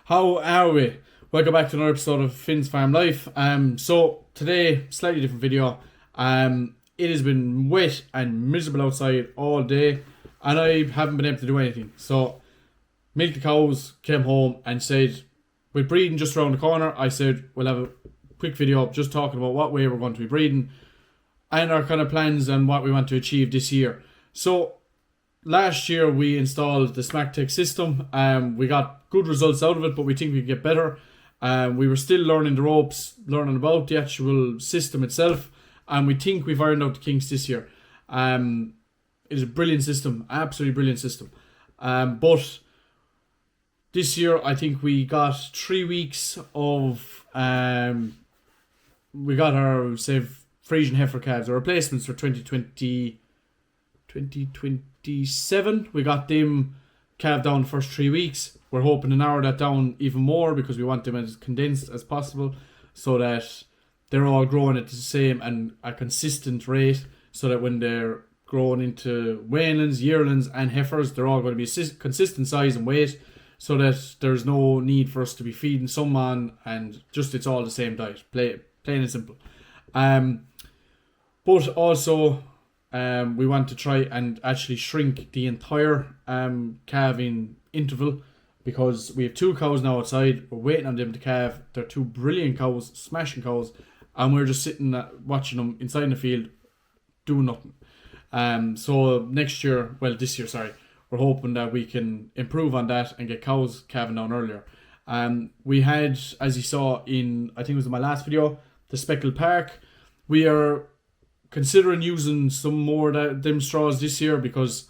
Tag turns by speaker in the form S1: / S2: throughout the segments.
S1: How are we? Welcome back to another episode of Finn's Farm Life. So today, slightly different video. It has been wet and miserable outside all day, and I haven't been able to do anything. So, milked the cows, came home, and said, with breeding just around the corner, I said we'll have a quick video up just talking about what way we're going to be breeding and our kind of plans and what we want to achieve this year. So, last year we installed the SmackTech system. We got good results out of it, but we think we could get better. We were still learning the ropes, learning about the actual system itself, and we think we've ironed out the kinks this year. It is a brilliant system, absolutely brilliant system. But this year I think we got 3 weeks of we got our say Frisian heifer calves, our replacements for 2027. We got them calved down the first 3 weeks. We're hoping to narrow that down even more because we want them as condensed as possible so that they're all growing at the same and a consistent rate, so that when they're growing into weanlings, yearlings and heifers, they're all going to be consistent size and weight, so that there's no need for us to be feeding someone and just it's all the same diet, plain and simple. But also we want to try and actually shrink the entire calving interval, because we have 2 cows now outside. We're waiting on them to calve. They're 2 brilliant cows, smashing cows, and we're just sitting watching them inside in the field doing nothing. So this year, we're hoping that we can improve on that and get cows calving down earlier. We had, as you saw in, I think it was in my last video, the speckled park. We are considering using some more of them straws this year because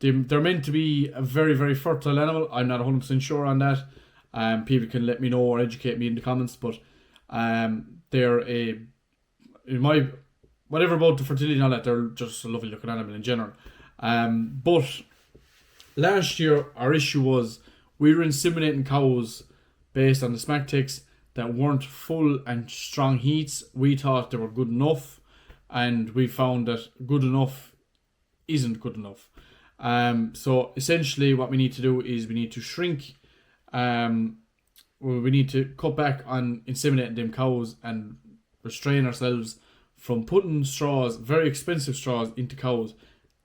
S1: they're meant to be a very, very fertile animal. I'm not 100% sure on that. People can let me know or educate me in the comments, but they're whatever about the fertility and all that, they're just a lovely looking animal in general. But last year our issue was we were inseminating cows based on the SmackTechs that weren't full and strong heats. We thought they were good enough, and we found that good enough isn't good enough. So essentially what we need to do is we need to shrink, we need to cut back on inseminating them cows and restrain ourselves from putting straws, very expensive straws, into cows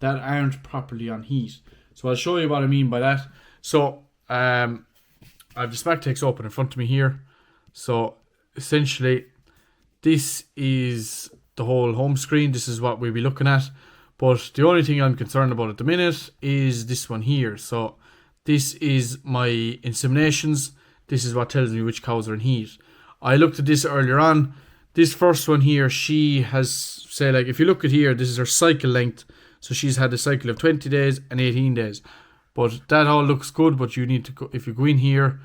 S1: that aren't properly on heat. So I'll show you what I mean by that. So I have the SmackTechs open in front of me here. So essentially this is the whole home screen. This is what we'll be looking at. But the only thing I'm concerned about at the minute is this one here. So this is my inseminations. This is what tells me which cows are in heat. I looked at this earlier on. This first one here, she has, say, like, if you look at here, this is her cycle length. So she's had a cycle of 20 days and 18 days. But that all looks good, but you need to go, if you go in here,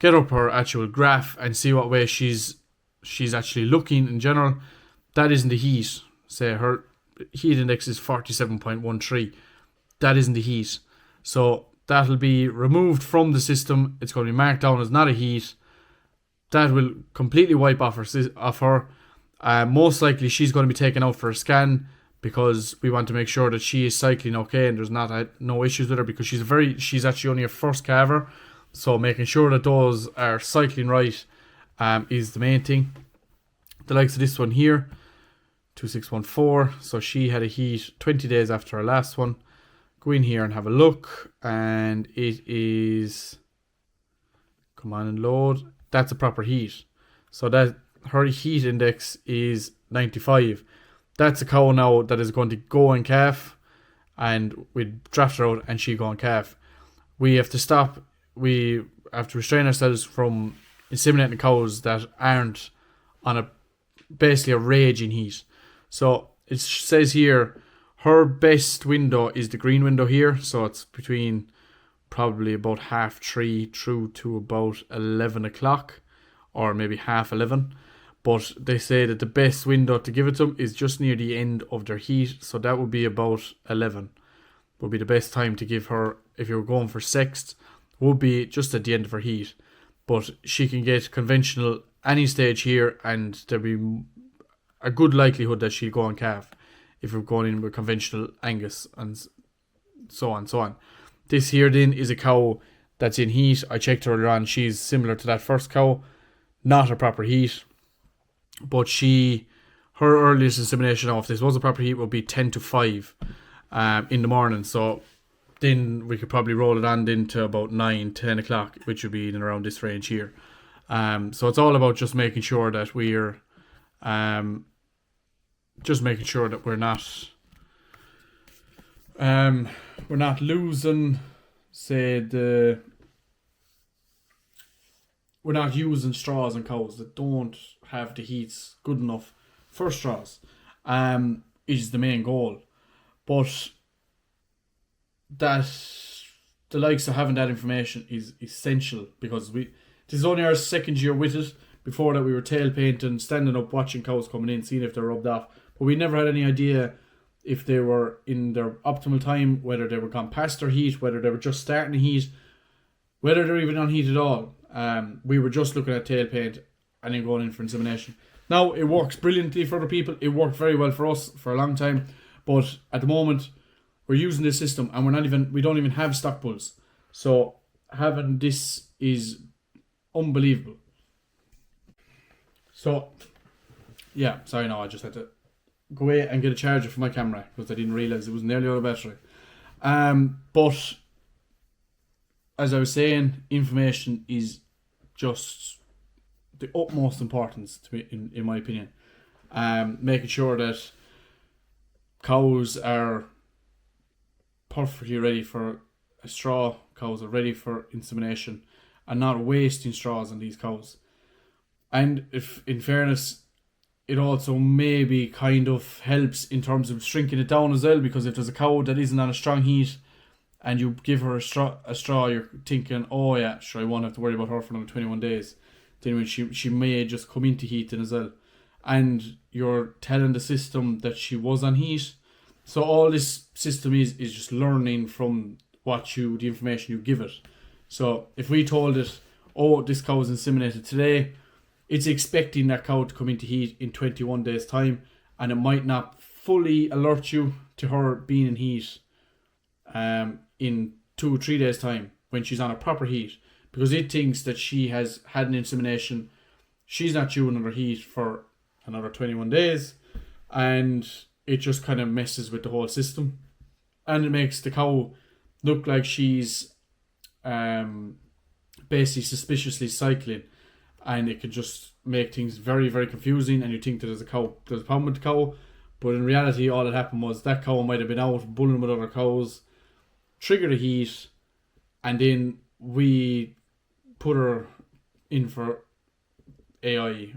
S1: get up her actual graph and see what way she's actually looking in general. That isn't the heat. Say her heat index is 47.13. That isn't the heat. So that'll be removed from the system. It's going to be marked down as not a heat. That will completely wipe off her. Most likely she's going to be taken out for a scan, because we want to make sure that she is cycling okay and there's no issues with her, because she's actually only a first calver. So making sure that those are cycling right is the main thing. The likes of this one here, 2614. So she had a heat 20 days after her last one. Go in here and have a look, and it is, come on and load. That's a proper heat. So that her heat index is 95. That's a cow now that is going to go and calf, and we draft her out and she go and calf. We have to stop. We have to restrain ourselves from inseminating cows that aren't on basically a raging heat. So it says here her best window is the green window here. So it's between probably about 3:30 through to about 11 o'clock, or maybe 11:30. But they say that the best window to give it to them is just near the end of their heat. So that would be about 11. Would be the best time to give her, if you're going for sexed, would be just at the end of her heat. But she can get conventional any stage here, and there'll be a good likelihood that she'll go on calf if we're going in with conventional Angus and so on. This here then is a cow that's in heat. I checked earlier on, she's similar to that first cow, not a proper heat, but her earliest insemination, if this was a proper heat, would be 10 to 5 in the morning. So then we could probably roll it on into about 9, 10 o'clock, which would be in around this range here. So it's all about just making sure that we're we're not losing, say, we're not using straws on cows that don't have the heats good enough for straws, is the main goal. But that the likes of having that information is essential, because this is only our second year with it. Before that, we were tail painting, standing up, watching cows coming in, seeing if they're rubbed off. But we never had any idea if they were in their optimal time, whether they were gone past their heat, whether they were just starting the heat, whether they're even on heat at all. We were just looking at tail paint and then going in for insemination. Now, it works brilliantly for other people. It worked very well for us for a long time. But at the moment, we're using this system and we don't even have stock bulls. So having this is unbelievable. So, yeah, sorry, no, I just had to go away and get a charger for my camera because I didn't realise it was nearly out of battery. But as I was saying, information is just the utmost importance to me, in my opinion. Making sure that cows are perfectly ready for a straw, cows are ready for insemination, and not wasting straws on these cows. And if, in fairness, it also maybe kind of helps in terms of shrinking it down as well, because if there's a cow that isn't on a strong heat and you give her a straw, you're thinking, oh yeah, sure, I won't have to worry about her for another 21 days. Then when she may just come into heat then as well. And you're telling the system that she was on heat. So all this system is just learning from the information you give it. So if we told it, oh, this cow was inseminated today, it's expecting that cow to come into heat in 21 days time, and it might not fully alert you to her being in heat in 2 or 3 days time when she's on a proper heat, because it thinks that she has had an insemination, she's not due another heat for another 21 days, and it just kind of messes with the whole system, and it makes the cow look like she's basically suspiciously cycling, and it can just make things very, very confusing, and you think that there's a problem with the cow, but in reality all that happened was that cow might have been out bulling with other cows, triggered a heat, and then we put her in for AI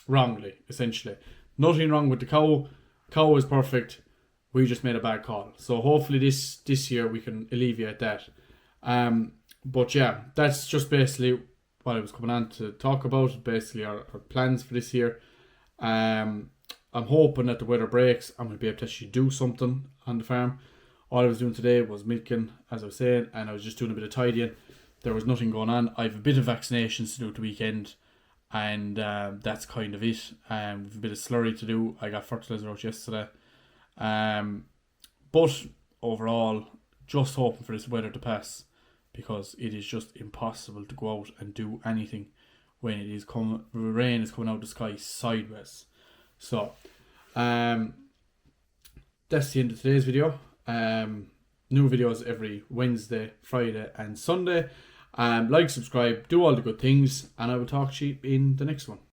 S1: wrongly, essentially. Nothing wrong with the cow. Cow is perfect. We just made a bad call. So hopefully this year we can alleviate that. But yeah, that's just basically what I was coming on to talk about. Basically our plans for this year. I'm hoping that the weather breaks. I'm going to be able to actually do something on the farm. All I was doing today was milking, as I was saying, and I was just doing a bit of tidying. There was nothing going on. I have a bit of vaccinations to do at the weekend, and that's kind of it. With a bit of slurry to do. I got fertilizer out yesterday. But overall, just hoping for this weather to pass, because it is just impossible to go out and do anything when rain is coming out of the sky sideways. So, that's the end of today's video. New videos every Wednesday, Friday and Sunday. Like, subscribe, do all the good things, and I will talk to you in the next one.